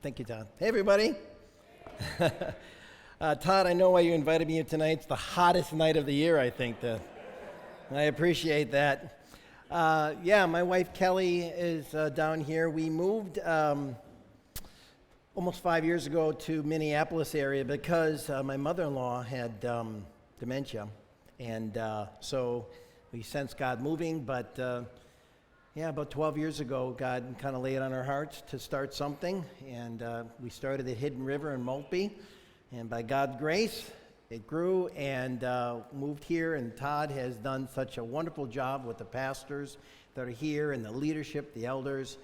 Thank you, Todd. Hey, everybody. Todd, I know why you invited me here tonight. It's the hottest night of the year, I think. I appreciate that. My wife Kelly is down here. We moved almost 5 years ago to Minneapolis area because my mother-in-law had dementia. And so we sensed God moving, but about 12 years ago, God kind of laid it on our hearts to start something, and we started at Hidden River in Maltby, and by God's grace, it grew and moved here, and Todd has done such a wonderful job with the pastors that are here and the leadership, the elders,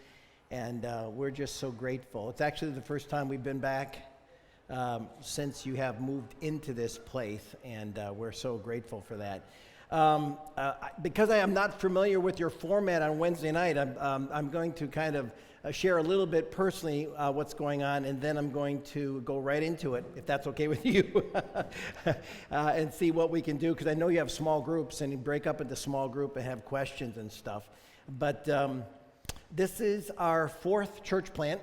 and we're just so grateful. It's actually the first time we've been back since you have moved into this place, and we're so grateful for that. Because I am not familiar with your format on Wednesday night, I'm going to kind of share a little bit personally what's going on, and then I'm going to go right into it, if that's okay with you, and see what we can do, because I know you have small groups, and you break up into small group and have questions and stuff. But this is our fourth church plant,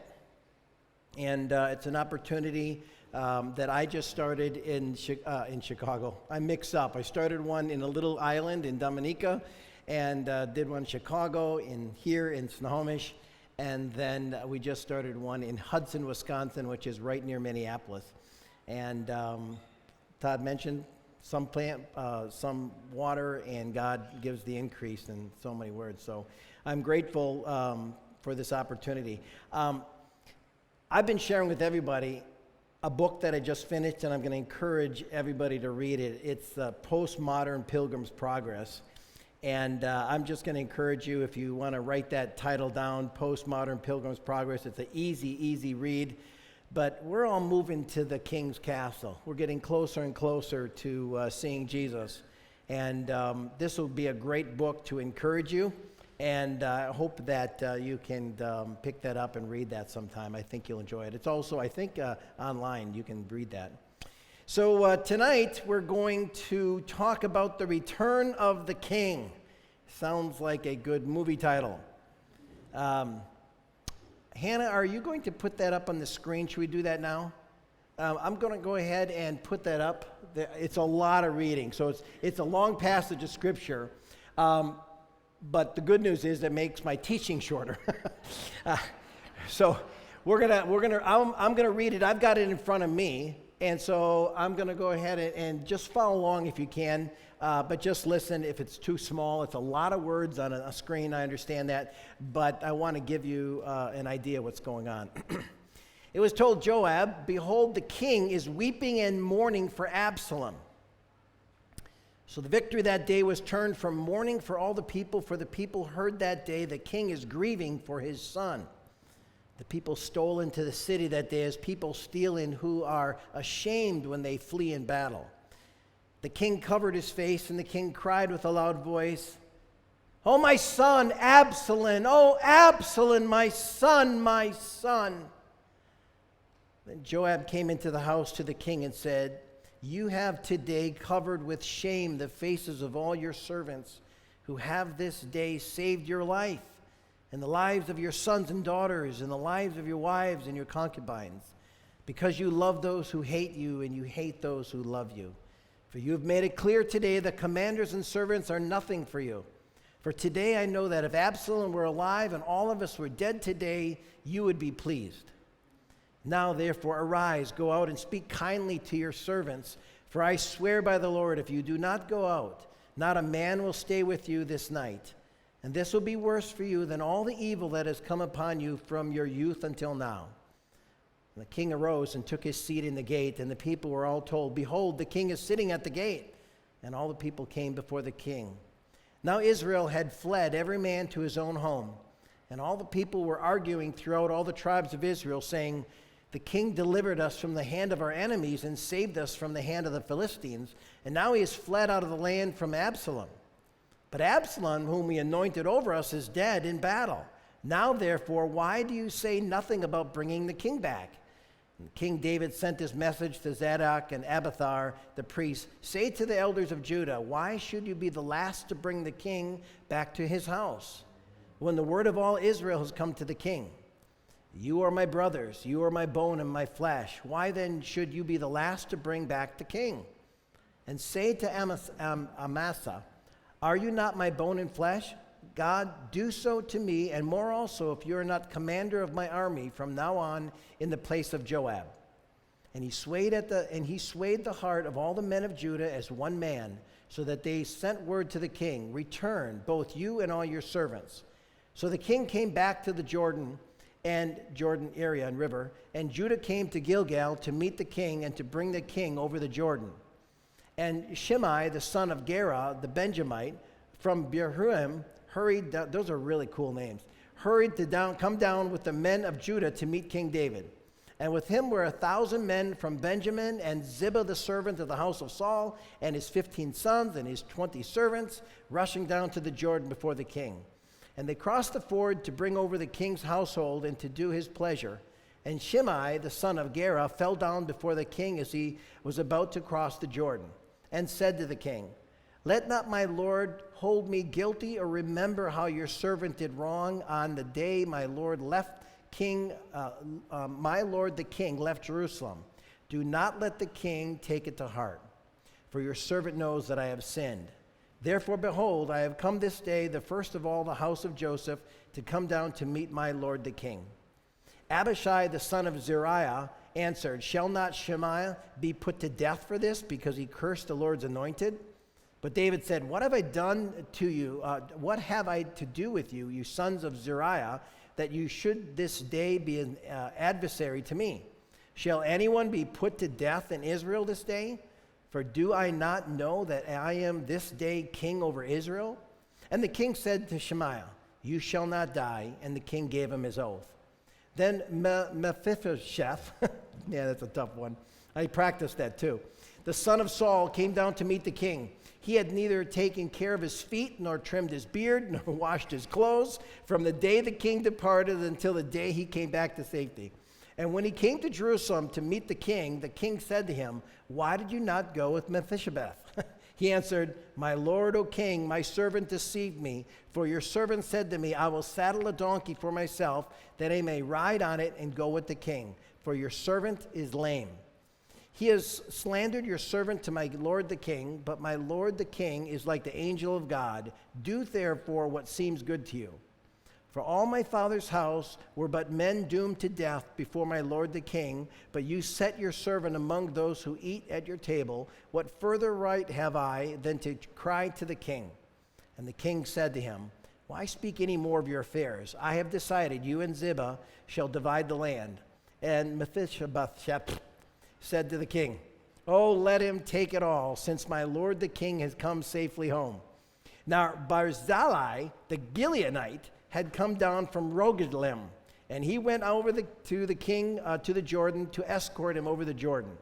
and it's an opportunity that I just started in Chicago. I mix up. I started one in a little island in Dominica, and did one in Chicago, here in Snohomish, and then we just started one in Hudson, Wisconsin, which is right near Minneapolis. And Todd mentioned some plant, some water, and God gives the increase in so many words. So I'm grateful for this opportunity. I've been sharing with everybody a book that I just finished, and I'm going to encourage everybody to read it. It's Postmodern Pilgrim's Progress. And I'm just going to encourage you, if you want to write that title down, Postmodern Pilgrim's Progress. It's an easy read. But we're all moving to the King's Castle. We're getting closer and closer to seeing Jesus. And this will be a great book to encourage you. And I hope that you can pick that up and read that sometime. I think you'll enjoy it. It's also, I think, online. You can read that. So tonight, we're going to talk about the return of the King. Sounds like a good movie title. Hannah, are you going to put that up on the screen? Should we do that now? I'm going to go ahead and put that up. It's a lot of reading. So it's a long passage of Scripture. But the good news is it makes my teaching shorter. So I'm gonna read it. I've got it in front of me, and so I'm gonna go ahead and just follow along if you can. But just listen. If it's too small, it's a lot of words on a screen. I understand that, but I want to give you an idea what's going on. It was told Joab, "Behold, the king is weeping and mourning for Absalom." So the victory that day was turned from mourning for all the people, for the people heard that day the king is grieving for his son. The people stole into the city that day as people steal in who are ashamed when they flee in battle. The king covered his face, and the king cried with a loud voice, "Oh, my son, Absalom! Oh, Absalom, my son, my son!" Then Joab came into the house to the king and said, "You have today covered with shame the faces of all your servants who have this day saved your life and the lives of your sons and daughters and the lives of your wives and your concubines, because you love those who hate you and you hate those who love you. For you have made it clear today that commanders and servants are nothing for you. For today I know that if Absalom were alive and all of us were dead today, you would be pleased. Now, therefore, arise, go out and speak kindly to your servants, for I swear by the Lord, if you do not go out, not a man will stay with you this night. And this will be worse for you than all the evil that has come upon you from your youth until now." And the king arose and took his seat in the gate, and the people were all told, "Behold, the king is sitting at the gate." And all the people came before the king. Now Israel had fled, every man to his own home. And all the people were arguing throughout all the tribes of Israel, saying, "The king delivered us from the hand of our enemies and saved us from the hand of the Philistines. And now he has fled out of the land from Absalom. But Absalom, whom we anointed over us, is dead in battle. Now, therefore, why do you say nothing about bringing the king back?" And King David sent this message to Zadok and Abiathar, the priests, "Say to the elders of Judah, why should you be the last to bring the king back to his house, when the word of all Israel has come to the king? You are my brothers, you are my bone and my flesh. Why then should you be the last to bring back the king? And say to Amasa, are you not my bone and flesh? God, do so to me, and more also, if you are not commander of my army from now on in the place of Joab. And he swayed the heart of all the men of Judah as one man, so that they sent word to the king, return, both you and all your servants. So the king came back to the Jordan area and river, and Judah came to Gilgal to meet the king and to bring the king over the Jordan. And Shimei, the son of Gera, the Benjamite, from Bahurim, hurried down, those are really cool names, hurried to come down with the men of Judah to meet King David. And with him were 1,000 men from Benjamin, and Ziba the servant of the house of Saul, and his 15 sons and his 20 servants, rushing down to the Jordan before the king. And they crossed the ford to bring over the king's household and to do his pleasure. And Shimei, the son of Gera, fell down before the king as he was about to cross the Jordan, and said to the king, let not my lord hold me guilty, or remember how your servant did wrong on the day my lord the king left Jerusalem. Do not let the king take it to heart, for your servant knows that I have sinned. Therefore, behold, I have come this day, the first of all the house of Joseph, to come down to meet my lord the king. Abishai, the son of Zeruiah, answered, shall not Shemaiah be put to death for this, because he cursed the Lord's anointed? But David said, what have I done to you? What have I to do with you, you sons of Zeruiah, that you should this day be an adversary to me? Shall anyone be put to death in Israel this day? For do I not know that I am this day king over Israel? And the king said to Shemaiah, you shall not die. And the king gave him his oath. Then Mephibosheth, yeah, that's a tough one. I practiced that too. The son of Saul came down to meet the king. He had neither taken care of his feet, nor trimmed his beard, nor washed his clothes, from the day the king departed until the day he came back to safety. And when he came to Jerusalem to meet the king said to him, why did you not go with Mephibosheth? He answered, my lord, O king, my servant deceived me, for your servant said to me, I will saddle a donkey for myself, that I may ride on it and go with the king, for your servant is lame. He has slandered your servant to my lord the king, but my lord the king is like the angel of God. Do therefore what seems good to you. For all my father's house were but men doomed to death before my lord the king, but you set your servant among those who eat at your table. What further right have I than to cry to the king? And the king said to him, why speak any more of your affairs? I have decided you and Ziba shall divide the land. And Mephibosheth said to the king, oh, let him take it all, since my lord the king has come safely home. Now Barzillai the Gileadite had come down from Rogelim, and he went over to the king to the Jordan to escort him over the Jordan.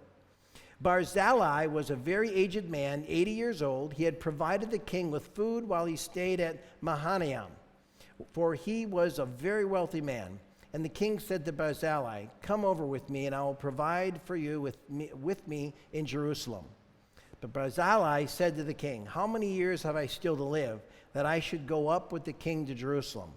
Barzillai was a very aged man, 80 years old. He had provided the king with food while he stayed at Mahanaim, for he was a very wealthy man. And the king said to Barzillai, come over with me, and I will provide for you with me in Jerusalem. But Barzillai said to the king, how many years have I still to live, that I should go up with the king to Jerusalem?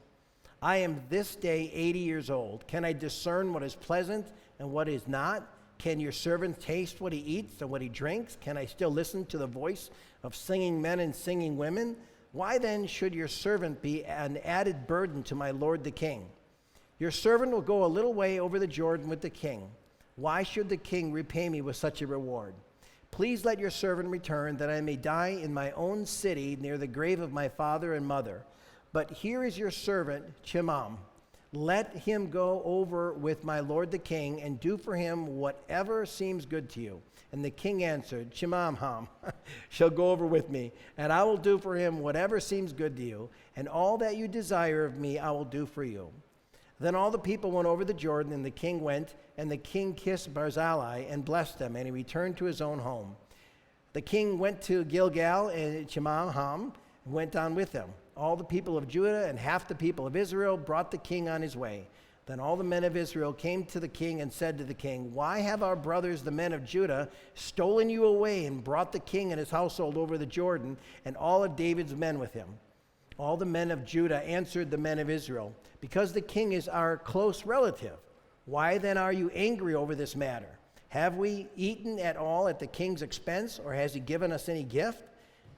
I am this day 80 years old. Can I discern what is pleasant and what is not? Can your servant taste what he eats and what he drinks? Can I still listen to the voice of singing men and singing women? Why then should your servant be an added burden to my lord the king? Your servant will go a little way over the Jordan with the king. Why should the king repay me with such a reward? Please let your servant return, that I may die in my own city near the grave of my father and mother. But here is your servant, Chimam. Let him go over with my lord the king, and do for him whatever seems good to you. And the king answered, Chimam shall go over with me, and I will do for him whatever seems good to you, and all that you desire of me I will do for you. Then all the people went over the Jordan, and the king went, and the king kissed Barzillai and blessed them, and he returned to his own home. The king went to Gilgal, and Chimam went on with him. All the people of Judah and half the people of Israel brought the king on his way. Then all the men of Israel came to the king and said to the king, why have our brothers, the men of Judah, stolen you away and brought the king and his household over the Jordan, and all of David's men with him? All the men of Judah answered the men of Israel, "Because the king is our close relative, why then are you angry over this matter? Have we eaten at all at the king's expense, or has he given us any gift?"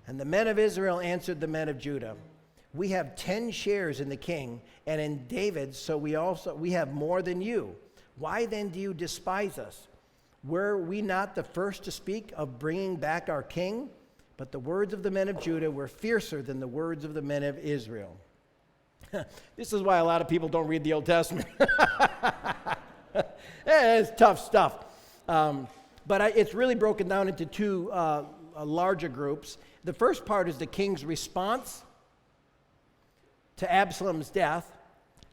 And the men of Israel answered the men of Judah, "We have 10 shares in the king and in David, so we have more than you. Why then do you despise us? Were we not the first to speak of bringing back our king?" But the words of the men of Judah were fiercer than the words of the men of Israel. This is why a lot of people don't read the Old Testament. It's tough stuff. But it's really broken down into two larger groups. The first part is the king's response to Absalom's death.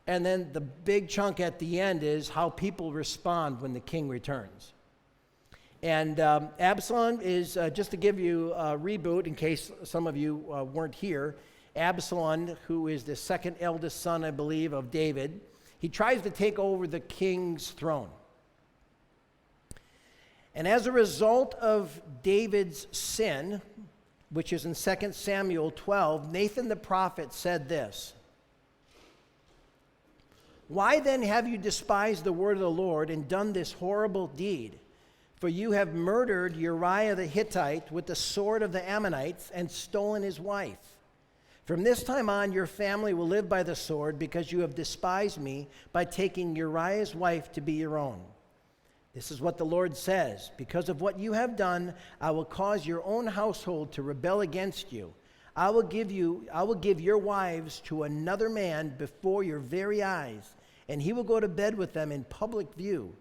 And then the big chunk at the end is how people respond when the king returns. And Absalom is, just to give you a reboot in case some of you weren't here, Absalom, who is the second eldest son, I believe, of David, he tries to take over the king's throne. And as a result of David's sin, which is in 2 Samuel 12, Nathan the prophet said this, "Why then have you despised the word of the Lord and done this horrible deed? For you have murdered Uriah the Hittite with the sword of the Ammonites and stolen his wife. From this time on, your family will live by the sword because you have despised me by taking Uriah's wife to be your own. This is what the Lord says. Because of what you have done, I will cause your own household to rebel against you. I will give your wives to another man before your very eyes, and he will go to bed with them in public view.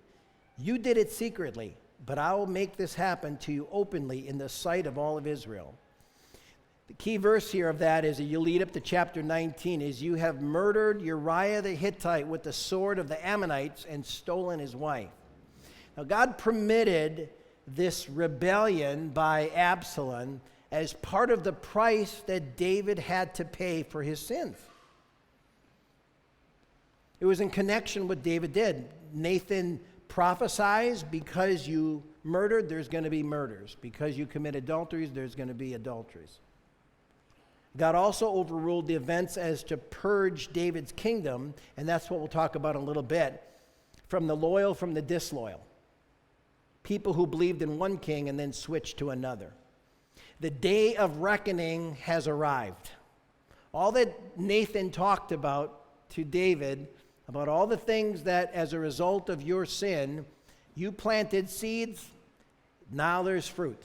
You did it secretly, but I will make this happen to you openly in the sight of all of Israel." The key verse here of that is, you lead up to chapter 19, is you have murdered Uriah the Hittite with the sword of the Ammonites and stolen his wife. Now, God permitted this rebellion by Absalom as part of the price that David had to pay for his sins. It was in connection with what David did. Nathan prophesies, because you murdered, there's going to be murders. Because you commit adulteries, there's going to be adulteries. God also overruled the events as to purge David's kingdom, and that's what we'll talk about in a little bit, from the loyal from the disloyal. People who believed in one king and then switched to another. The day of reckoning has arrived. All that Nathan talked about to David, about all the things that as a result of your sin, you planted seeds, now there's fruit.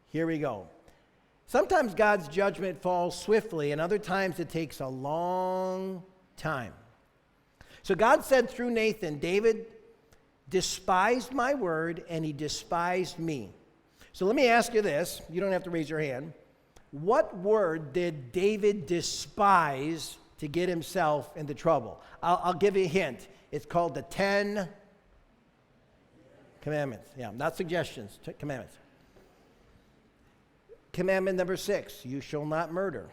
Here we go. Sometimes God's judgment falls swiftly, and other times it takes a long time. So God said through Nathan, David despised my word, and he despised me. So let me ask you this. You don't have to raise your hand. What word did David despise to get himself into trouble? I'll give you a hint. It's called the 10 Commandments. Yeah, not suggestions, commandments. Commandment number 6, you shall not murder.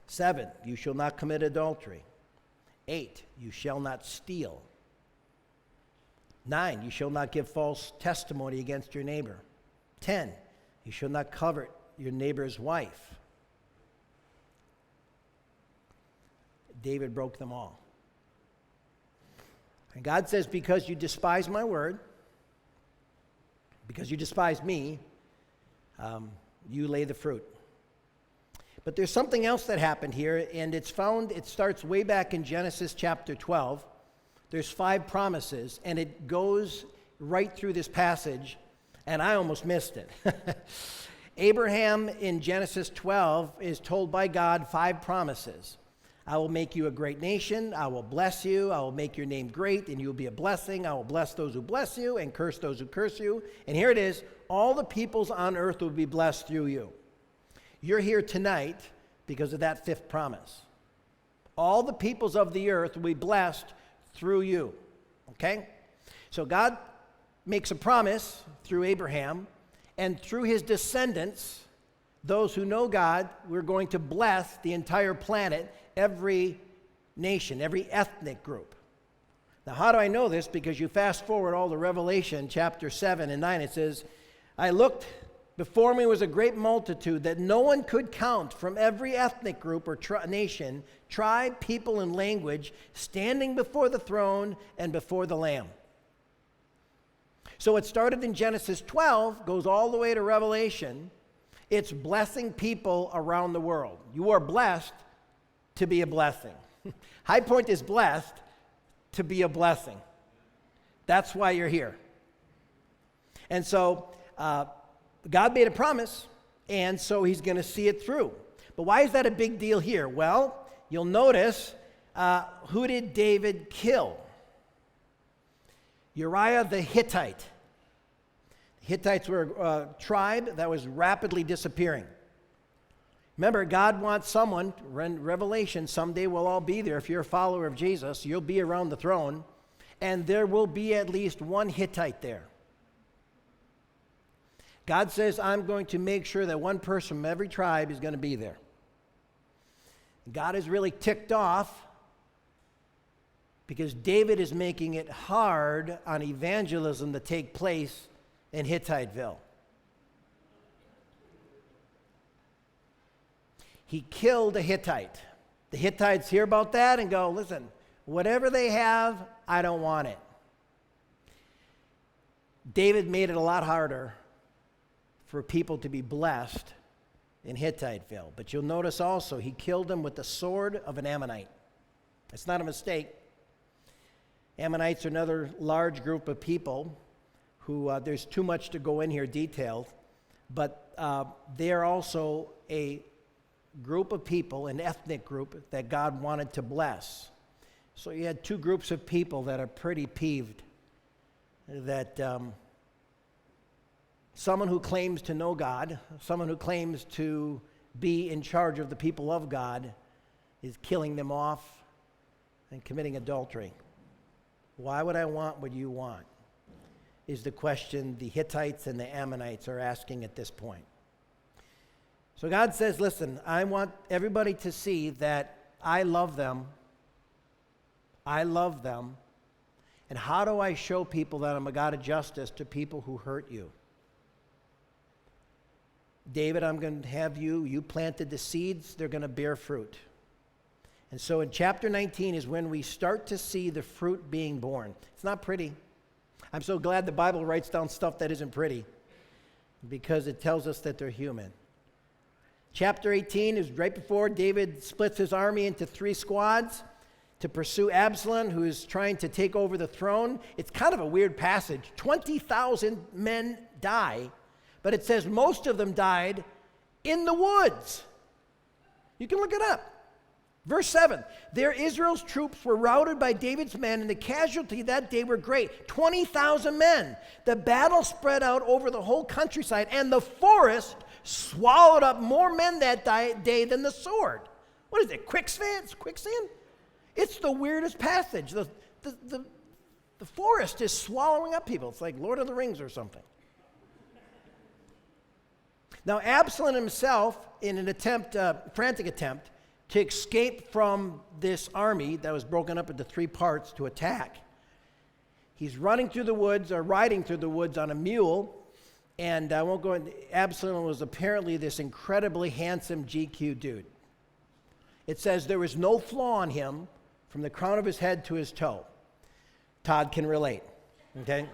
7, you shall not commit adultery. 8, you shall not steal. 9, you shall not give false testimony against your neighbor. 10, you shall not covet your neighbor's wife. David broke them all. And God says, because you despise my word, because you despise me, you lay the fruit. But there's something else that happened here, and it starts way back in Genesis chapter 12. There's 5 promises, and it goes right through this passage, and I almost missed it. Abraham in Genesis 12 is told by God 5 promises. I will make you a great nation. I will bless you. I will make your name great, and you will be a blessing. I will bless those who bless you and curse those who curse you. And here it is. All the peoples on earth will be blessed through you. You're here tonight because of that 5th promise. All the peoples of the earth will be blessed through you. Okay? So God makes a promise through Abraham, and through his descendants, those who know God, we're going to bless the entire planet, every nation, every ethnic group. Now, how do I know this? Because you fast forward all to Revelation chapter 7 and 9, it says, I looked, Before me was a great multitude that no one could count, from every ethnic group or nation, tribe, people, and language, standing before the throne and before the Lamb. So it started in Genesis 12, goes all the way to Revelation. It's blessing people around the world. You are blessed to be a blessing. High Point is blessed to be a blessing. That's why you're here. And so God made a promise, and so he's going to see it through. But why is that a big deal here? Well, you'll notice, who did David kill? Uriah the Hittite. The Hittites were a tribe that was rapidly disappearing. Remember, God wants someone, Revelation, someday we'll all be there. If you're a follower of Jesus, you'll be around the throne, and there will be at least one Hittite there. God says, I'm going to make sure that one person from every tribe is going to be there. God is really ticked off because David is making it hard on evangelism to take place in Hittiteville. He killed a Hittite. The Hittites hear about that and go, listen, whatever they have, I don't want it. David made it a lot harder for people to be blessed in Hittiteville. But you'll notice also he killed them with the sword of an Ammonite. It's not a mistake. Ammonites are another large group of people who, there's too much to go in here detailed, but they are also a group of people, an ethnic group that God wanted to bless. So you had two groups of people that are pretty peeved that someone who claims to know God, someone who claims to be in charge of the people of God, is killing them off and committing adultery. Why would I want what you want? Is the question the Hittites and the Ammonites are asking at this point. So God says, listen, I want everybody to see that I love them. I love them. And how do I show people that I'm a God of justice to people who hurt you? David, I'm going to have you planted the seeds, they're going to bear fruit. And so in chapter 19 is when we start to see the fruit being born. It's not pretty. I'm so glad the Bible writes down stuff that isn't pretty because it tells us that they're human. Chapter 18 is right before David splits his army into 3 squads to pursue Absalom, who is trying to take over the throne. It's kind of a weird passage. 20,000 men die, but it says most of them died in the woods. You can look it up. Verse 7, there Israel's troops were routed by David's men, and the casualty that day were great, 20,000 men. The battle spread out over the whole countryside, and the forest swallowed up more men that day than the sword. What is it, quicksand? It's the weirdest passage. The forest is swallowing up people. It's like Lord of the Rings or something. Now, Absalom himself, in an frantic attempt, to escape from this army that was broken up into 3 parts to attack. He's running through the woods, or riding through the woods on a mule, and I won't go into. Absalom was apparently this incredibly handsome GQ dude. It says there was no flaw in him from the crown of his head to his toe. Todd can relate, okay?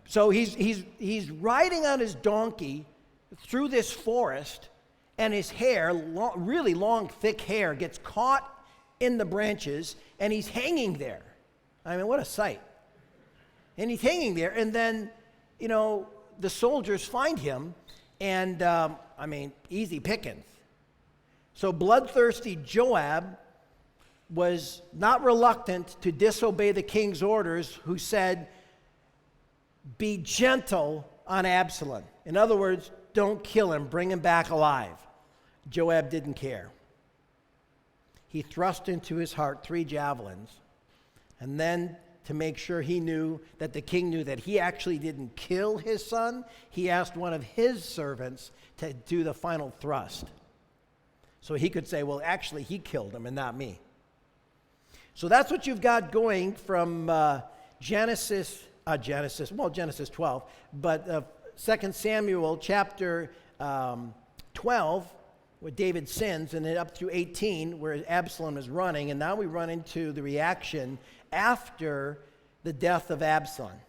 So he's riding on his donkey through this forest, and his hair, really long, thick hair, gets caught in the branches, and he's hanging there. I mean, what a sight. And he's hanging there, and then, the soldiers find him, and, easy pickings. So bloodthirsty Joab was not reluctant to disobey the king's orders, who said, be gentle on Absalom. In other words, don't kill him, bring him back alive. Joab didn't care. He thrust into his heart 3 javelins, and then to make sure he knew that the king knew that he actually didn't kill his son, he asked one of his servants to do the final thrust. So he could say, well, actually, he killed him and not me. So that's what you've got going from Genesis Genesis 12, but 2 Samuel chapter 12, where David sins, and then up through 18, where Absalom is running, and now we run into the reaction after the death of Absalom.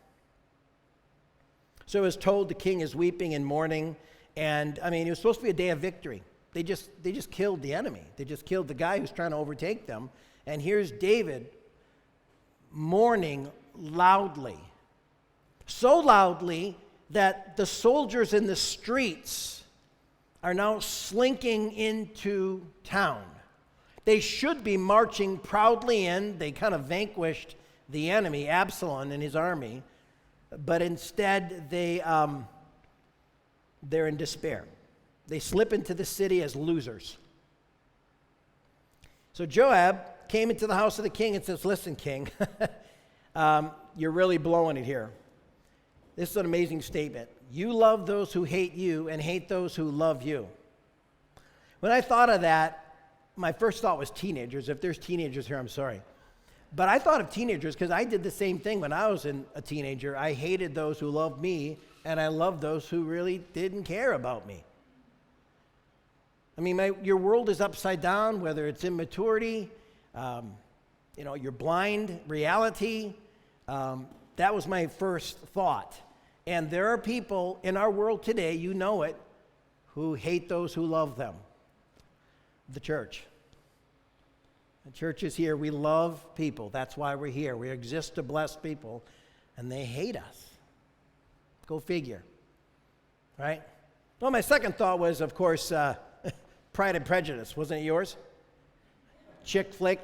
So it was told the king is weeping and mourning, and it was supposed to be a day of victory. They just killed the enemy. They just killed the guy who's trying to overtake them. And here's David mourning loudly. So loudly that the soldiers in the streets are now slinking into town. They should be marching proudly in. They kind of vanquished the enemy, Absalom and his army, but instead they're in despair. They slip into the city as losers. So Joab came into the house of the king and says, "Listen, king, you're really blowing it here. This is an amazing statement. You love those who hate you and hate those who love you." When I thought of that, my first thought was teenagers. If there's teenagers here, I'm sorry. But I thought of teenagers because I did the same thing when I was a teenager. I hated those who loved me, and I loved those who really didn't care about me. Your world is upside down, whether it's immaturity, your blind reality. That was my first thought. And there are people in our world today, you know it, who hate those who love them. The church. The church is here. We love people. That's why we're here. We exist to bless people, and they hate us. Go figure. Right? Well, my second thought was, of course, Pride and Prejudice. Wasn't it yours? Chick flick.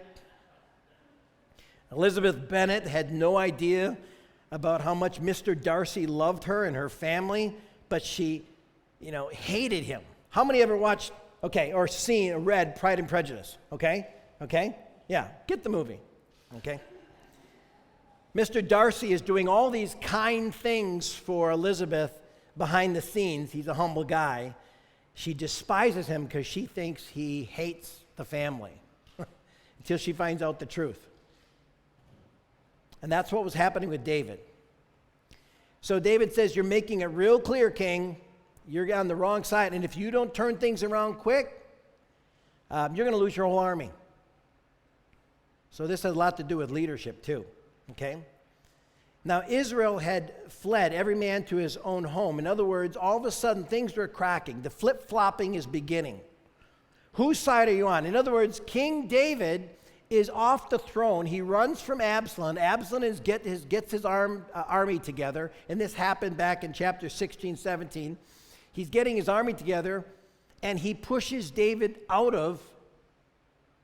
Elizabeth Bennet had no idea about how much Mr. Darcy loved her and her family, but she, hated him. How many ever watched, or seen or read Pride and Prejudice? Okay? Yeah, get the movie. Okay? Mr. Darcy is doing all these kind things for Elizabeth behind the scenes. He's a humble guy. She despises him because she thinks he hates the family until she finds out the truth. And that's what was happening with David. So David says, "You're making it real clear, king. You're on the wrong side. And if you don't turn things around quick, you're going to lose your whole army." So this has a lot to do with leadership too. Okay? Now, Israel had fled, every man to his own home. In other words, all of a sudden, things were cracking. The flip-flopping is beginning. Whose side are you on? In other words, King David is off the throne. He runs from Absalom. Absalom gets his army together, and this happened back in chapter 16, 17. He's getting his army together, and he pushes David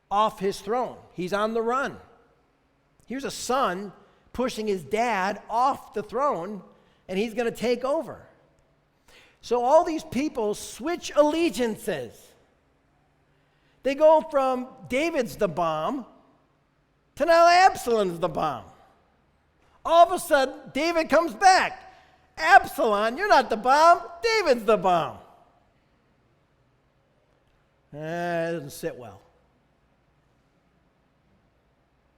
off his throne. He's on the run. Here's a son pushing his dad off the throne, and he's going to take over. So all these people switch allegiances. They go from David's the bomb to now Absalom's the bomb. All of a sudden, David comes back. "Absalom, you're not the bomb. David's the bomb." It doesn't sit well.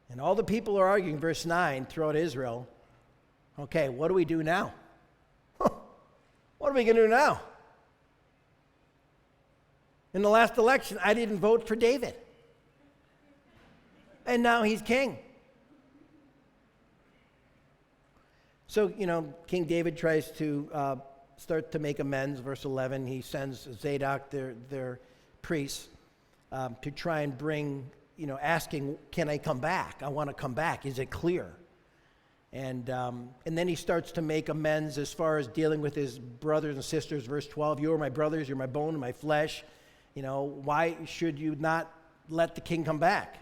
And all the people are arguing, verse 9, throughout Israel. Okay, what do we do now? What are we going to do now? In the last election, I didn't vote for David. And now he's king. So, King David tries to start to make amends. Verse 11, he sends Zadok, their priests, to try and bring, asking, "Can I come back? I want to come back. Is it clear?" And then he starts to make amends as far as dealing with his brothers and sisters. Verse 12, "You are my brothers, you're my bone and my flesh. Why should you not let the king come back?"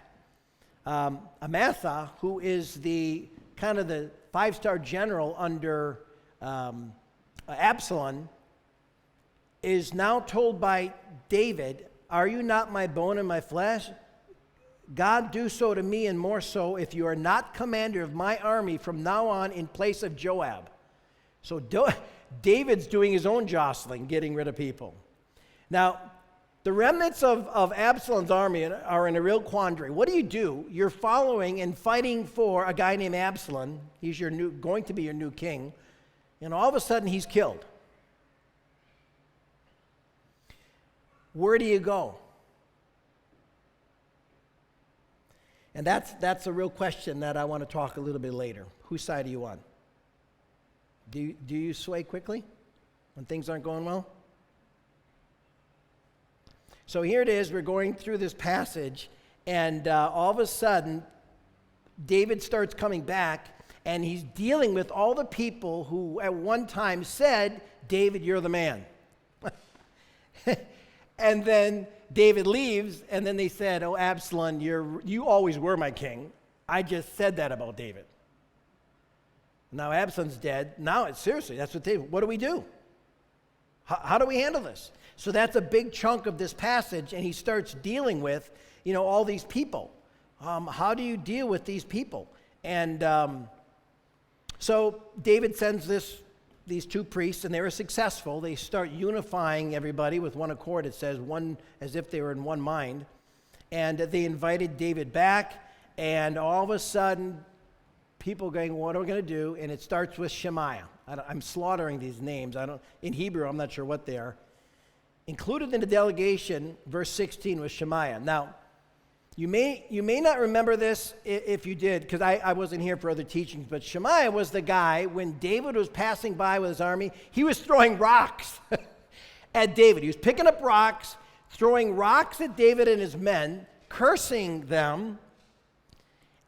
Amasa, who is the kind of the 5-star general under Absalom, is now told by David, "Are you not my bone and my flesh? God do so to me and more so if you are not commander of my army from now on in place of Joab." So David's doing his own jostling, getting rid of people. Now, The remnants of Absalom's army are in a real quandary. What do? You're following and fighting for a guy named Absalom. He's going to be your new king. And all of a sudden, he's killed. Where do you go? And that's a real question that I want to talk a little bit later. Whose side are you on? Do you sway quickly when things aren't going well? So here it is. We're going through this passage, and all of a sudden, David starts coming back, and he's dealing with all the people who at one time said, David, you're the man. And then David leaves, and then they said, oh, Absalom, you always were my king. I just said that about David. Now Absalom's dead. Now, seriously, that's what do we do? How do we handle this? So that's a big chunk of this passage, and he starts dealing with, all these people. How do you deal with these people? And so David sends these two priests, and they were successful. They start unifying everybody with one accord. It says one, as if they were in one mind. And they invited David back, and all of a sudden, people going, what are we going to do? And it starts with Shemaiah. I'm slaughtering these names. In Hebrew, I'm not sure what they are. Included in the delegation, verse 16, was Shemaiah. Now, you may not remember this if you did, because I wasn't here for other teachings, but Shemaiah was the guy, when David was passing by with his army, he was throwing rocks at David. He was picking up rocks, throwing rocks at David and his men, cursing them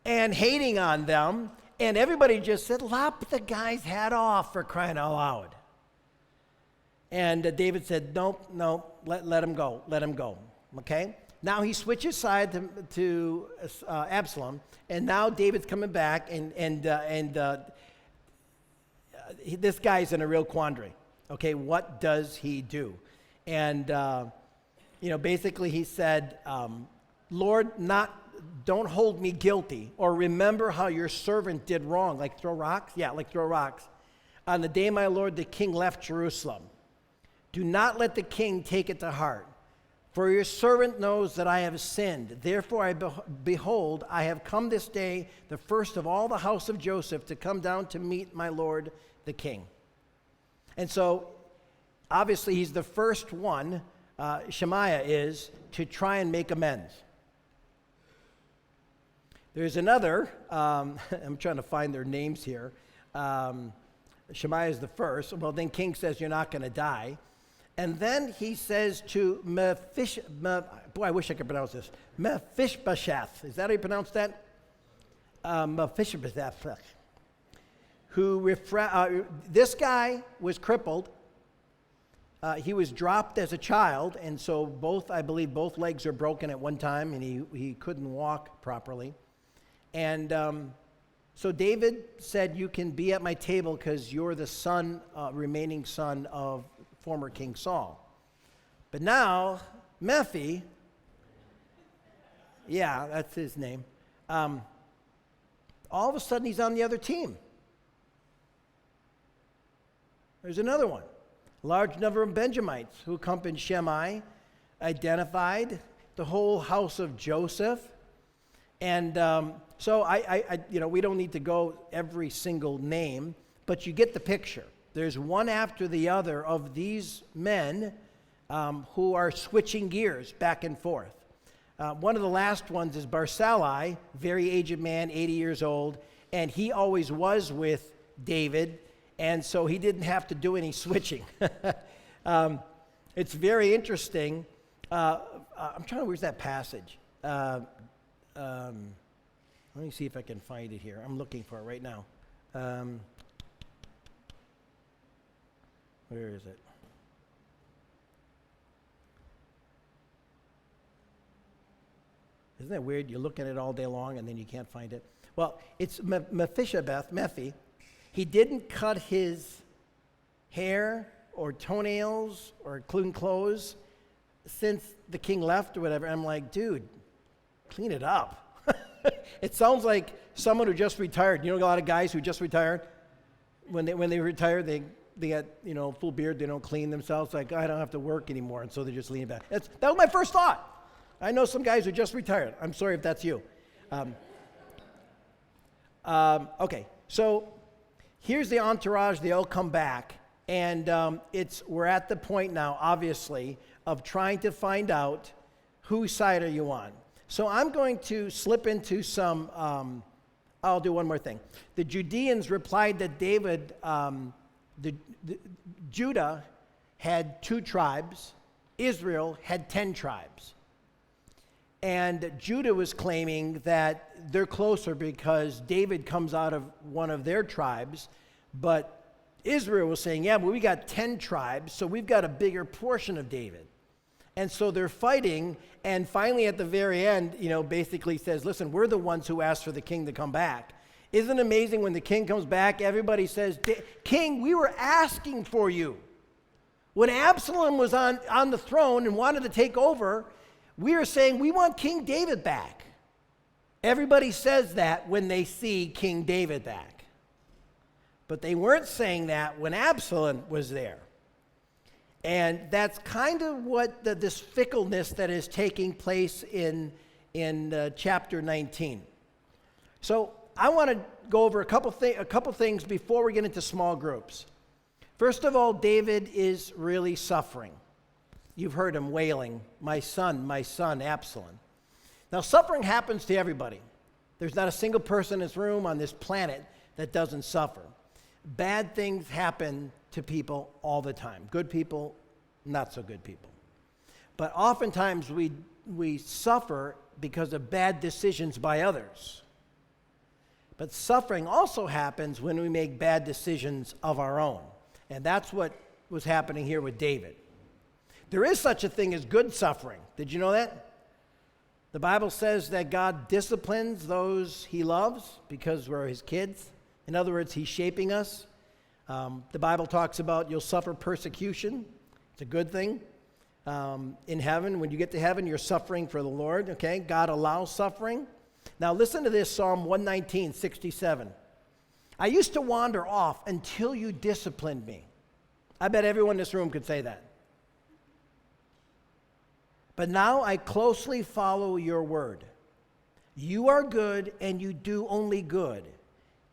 and hating on them, and everybody just said, lop the guy's head off, for crying out loud. And David said, nope, let him go, okay? Now he switches sides to Absalom, and now David's coming back, and this guy's in a real quandary. Okay, what does he do? And basically he said, Lord, don't hold me guilty, or remember how your servant did wrong. Like throw rocks? Yeah, like throw rocks. On the day my lord the king left Jerusalem, do not let the king take it to heart. For your servant knows that I have sinned. Therefore, behold, I have come this day, the first of all the house of Joseph, to come down to meet my lord the king. And so, obviously, he's the first one, Shemaiah is, to try and make amends. There's another, I'm trying to find their names here. Shemaiah is the first. Well, then king says, you're not going to die. And then he says to I wish I could pronounce this. Mephibosheth. Is that how you pronounce that? Mephibosheth. This guy was crippled. He was dropped as a child, and so I believe both legs are broken at one time, and he couldn't walk properly. And so David said, you can be at my table because you're the remaining son of former King Saul. But now, Mephi, yeah, that's his name, all of a sudden he's on the other team. There's another one. A large number of Benjamites who accompanied Shimei identified the whole house of Joseph. And so we don't need to go every single name, but you get the picture. There's one after the other of these men who are switching gears back and forth. One of the last ones is Barzillai, very aged man, 80 years old, and he always was with David, and so he didn't have to do any switching. It's very interesting. I'm trying to, where's that passage? Let me see if I can find it here. I'm looking for it right now. Where is it? Isn't that weird? You're looking at it all day long and then you can't find it. Well, it's Mephibosheth, Mephi. He didn't cut his hair or toenails or clean clothes since the king left or whatever. I'm like, dude, clean it up. It sounds like someone who just retired. You know, a lot of guys who just retired. When they retire, they full beard, they don't clean themselves, like, I don't have to work anymore, and so they're just leaning back. That was my first thought. I know some guys who just retired. I'm sorry if that's you. Okay, so here's the entourage. They all come back, and we're at the point now, obviously, of trying to find out whose side are you on. So I'm going to slip into some, I'll do one more thing. The Judeans replied that Judah had 2 tribes, Israel had 10 tribes. And Judah was claiming that they're closer because David comes out of one of their tribes, but Israel was saying, yeah, but we got 10 tribes, so we've got a bigger portion of David. And so they're fighting, and finally at the very end, basically says, listen, we're the ones who asked for the king to come back. Isn't it amazing when the king comes back, everybody says, King, we were asking for you. When Absalom was on the throne and wanted to take over, we are saying, we want King David back. Everybody says that when they see King David back. But they weren't saying that when Absalom was there. And that's kind of what this fickleness that is taking place in chapter 19. So I want to go over a couple things before we get into small groups. First of all, David is really suffering. You've heard him wailing, my son, Absalom. Now, suffering happens to everybody. There's not a single person in this room on this planet that doesn't suffer. Bad things happen to people all the time. Good people, not so good people. But oftentimes we suffer because of bad decisions by others. But suffering also happens when we make bad decisions of our own. And that's what was happening here with David. There is such a thing as good suffering. Did you know that? The Bible says that God disciplines those he loves because we're his kids. In other words, he's shaping us. The Bible talks about you'll suffer persecution. It's a good thing. In heaven, when you get to heaven, you're suffering for the Lord, okay? God allows suffering. Now listen to this, Psalm 119:67. I used to wander off until you disciplined me. I bet everyone in this room could say that. But now I closely follow your word. You are good and you do only good.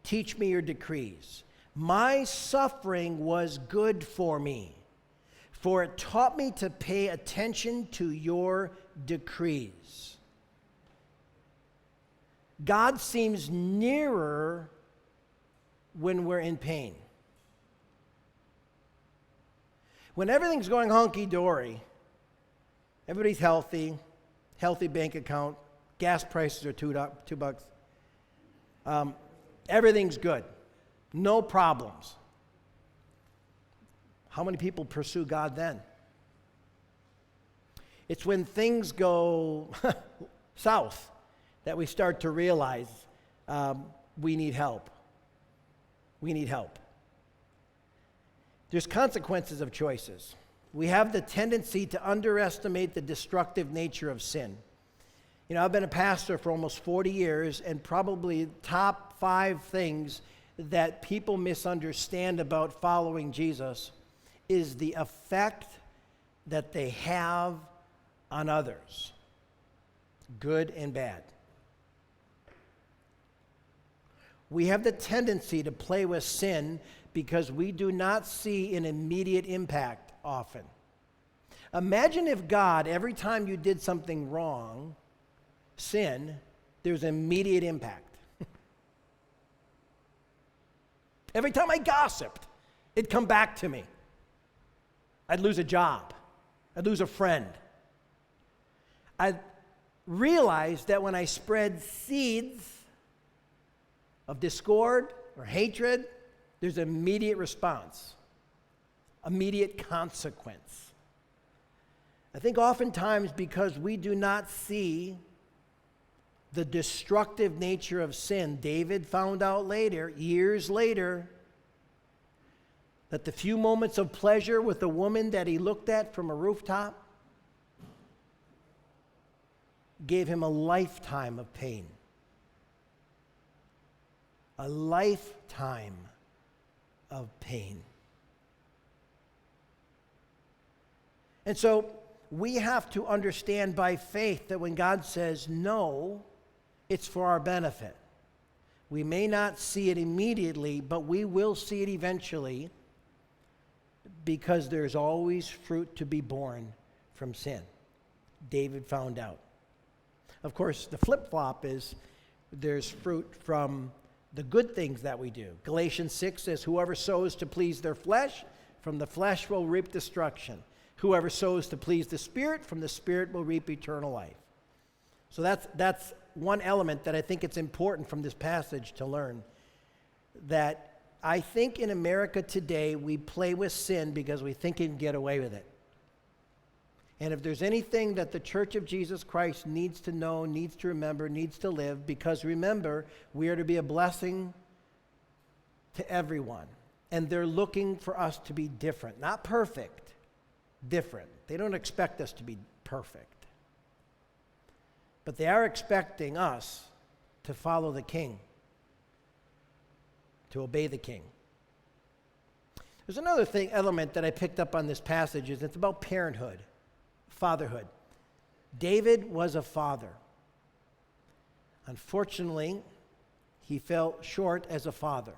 Teach me your decrees. My suffering was good for me, for it taught me to pay attention to your decrees. God seems nearer when we're in pain. When everything's going hunky-dory, everybody's healthy bank account, gas prices are $2. Everything's good. No problems. How many people pursue God then? It's when things go south that we start to realize we need help. We need help. There's consequences of choices. We have the tendency to underestimate the destructive nature of sin. I've been a pastor for almost 40 years, and probably top 5 things that people misunderstand about following Jesus is the effect that they have on others, good and bad. We have the tendency to play with sin because we do not see an immediate impact often. Imagine if God, every time you did something wrong, sin, there's immediate impact. Every time I gossiped, it'd come back to me. I'd lose a job. I'd lose a friend. I'd realize that when I spread seeds of discord or hatred, there's an immediate response, immediate consequence. I think oftentimes because we do not see the destructive nature of sin, David found out later, years later, that the few moments of pleasure with the woman that he looked at from a rooftop gave him a lifetime of pain. A lifetime of pain. And so we have to understand by faith that when God says no, it's for our benefit. We may not see it immediately, but we will see it eventually, because there's always fruit to be born from sin. David found out. Of course, the flip-flop is there's fruit from the good things that we do. Galatians 6 says, whoever sows to please their flesh, from the flesh will reap destruction. Whoever sows to please the Spirit, from the Spirit will reap eternal life. So that's one element that I think it's important from this passage to learn. That I think in America today, we play with sin because we think we can get away with it. And if there's anything that the Church of Jesus Christ needs to know, needs to remember, needs to live, because remember, we are to be a blessing to everyone. And they're looking for us to be different, not perfect, different. They don't expect us to be perfect. But they are expecting us to follow the King, to obey the King. There's another element that I picked up on this passage, is it's about parenthood. Fatherhood. David was a father. Unfortunately, he fell short as a father.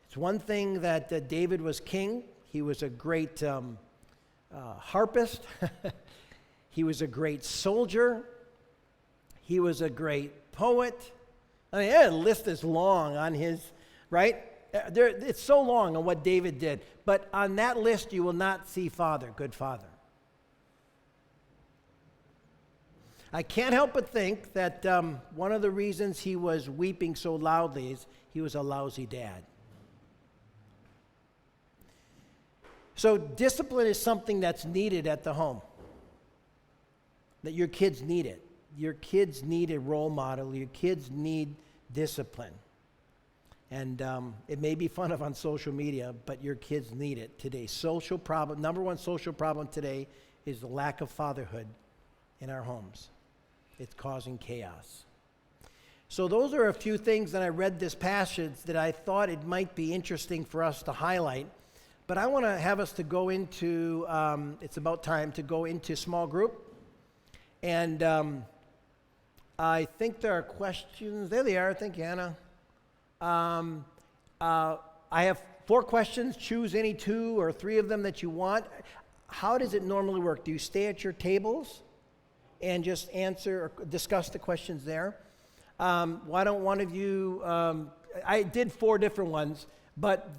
It's one thing that David was king. He was a great harpist. He was a great soldier. He was a great poet. I mean, the list is long on his, right? It's so long on what David did. But on that list, you will not see father, good father. I can't help but think that one of the reasons he was weeping so loudly is he was a lousy dad. So discipline is something that's needed at the home. That your kids need it. Your kids need a role model. Your kids need discipline. And it may be fun on social media, but your kids need it today. Number one social problem today is the lack of fatherhood in our homes. It's causing chaos. So those are a few things that I read this passage that I thought it might be interesting for us to highlight. But I want to have us to go into, it's about time to go into small group. And I think there are questions. There they are. Thank you, Anna. I have 4 questions. Choose any 2 or 3 of them that you want. How does it normally work? Do you stay at your tables and just answer or discuss the questions there? Why don't one of you, I did 4 different ones, but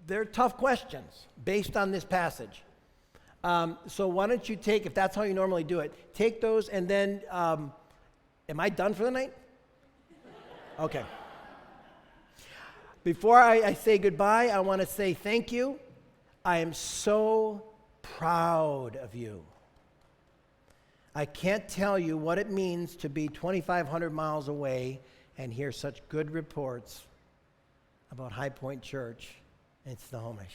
they're tough questions based on this passage. So why don't you take, if that's how you normally do it, take those and then, am I done for the night? Okay. Before I say goodbye, I want to say thank you. I am so proud of you. I can't tell you what it means to be 2,500 miles away and hear such good reports about High Point Church in Snohomish.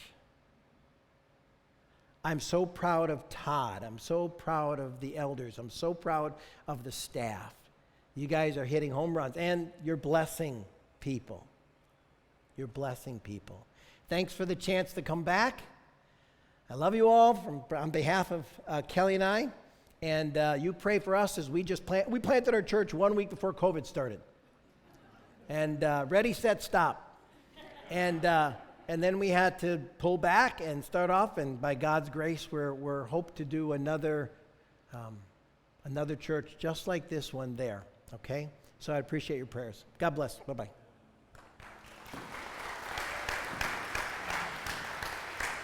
I'm so proud of Todd. I'm so proud of the elders. I'm so proud of the staff. You guys are hitting home runs, and you're blessing people. You're blessing people. Thanks for the chance to come back. I love you all on behalf of Kelly and I. And you pray for us as we planted our church 1 week before COVID started. And ready, set, stop. And then we had to pull back and start off. And by God's grace, we're hope to do another church just like this one there. Okay? So I appreciate your prayers. God bless. Bye-bye.